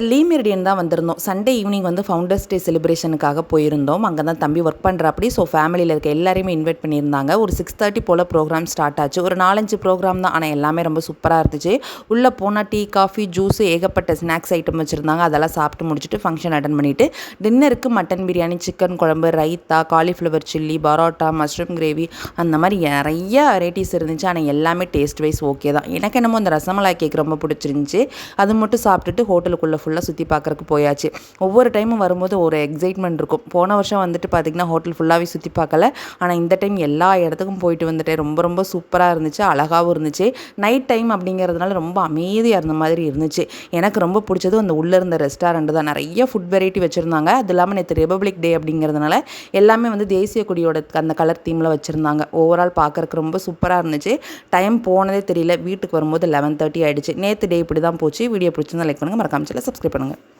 Le Meridien தான் வந்திருந்தோம். Sunday evening வந்து ஃபவுண்டர்ஸ் டே செலிப்ரேஷனுக்காக போயிருந்தோம். அங்கே தான் தம்பி ஒர்க் பண்ணுறாப்படி. ஸோ ஃபேமிலியில் இருக்க எல்லாரையுமே இன்வைட் பண்ணியிருந்தாங்க. ஒரு 6:30 போல் ப்ரோக்ராம் ஸ்டார்ட் ஆச்சு. ஒரு 4-5 ப்ரோக்ராம் தான், ஆனால் எல்லாமே ரொம்ப சூப்பராக இருந்துச்சு. உள்ளே போனால் டீ, காஃபி, ஜூஸு, ஏகப்பட்ட ஸ்நாக்ஸ் ஐட்டம் வச்சுருந்தாங்க. அதெல்லாம் சாப்பிட்டு முடிச்சுட்டு ஃபங்க்ஷன் அட்டன் பண்ணிவிட்டு டின்னருக்கு மட்டன் பிரியாணி, சிக்கன் குழம்பு, raita, cauliflower chilli, parotta, mushroom gravy, அந்த மாதிரி நிறைய வெரைட்டிஸ் இருந்துச்சு. ஆனால் எல்லாமே டேஸ்ட் வைஸ் ஓகே தான். எனக்கு என்னமோ அந்த ரசமலாய் கேக் ரொம்ப பிடிச்சிருந்துச்சி. அது மட்டும் சாப்பிட்டுட்டு ஹோட்டலுக்குள்ளே ஃபுல்லாக சுற்றி பார்க்குறக்கு போயாச்சு. ஒவ்வொரு டைமும் வரும்போது ஒரு எக்ஸைட்மெண்ட் இருக்கும். போன வருஷம் வந்துட்டு பார்த்திங்கன்னா ஹோட்டல் ஃபுல்லாகவே சுற்றி பார்க்கல. ஆனால் இந்த டைம் எல்லா இடத்துக்கும் போயிட்டு வந்துட்டேன். ரொம்ப ரொம்ப சூப்பராக இருந்துச்சு, அழகாகவும் இருந்துச்சு. நைட் டைம் அப்படிங்கிறதுனால ரொம்ப அமைதியாக இருந்த மாதிரி இருந்துச்சு. எனக்கு ரொம்ப பிடிச்சது அந்த உள்ளே இருந்த ரெஸ்டாரண்ட் தான். நிறைய ஃபுட் வெரைட்டி வச்சுருந்தாங்க. அது இல்லாமல் நேற்று ரிபப்ளிக் டே அப்படிங்கிறதுனால எல்லாமே வந்து தேசிய கொடியோட அந்த கலர் தீமில் வச்சுருந்தாங்க. ஓவரால் பார்க்குறக்கு ரொம்ப சூப்பராக இருந்துச்சு. டைம் போனதே தெரியல. வீட்டுக்கு வரும்போது 11:30 ஆகிடுச்சு. நேற்று டே இப்படி தான் போச்சு. வீடியோ பிடிச்சிருந்தா லைக் பண்ணுங்கள், மறக்காம சப்ஸ்கிரைப் பண்ணுங்கள்.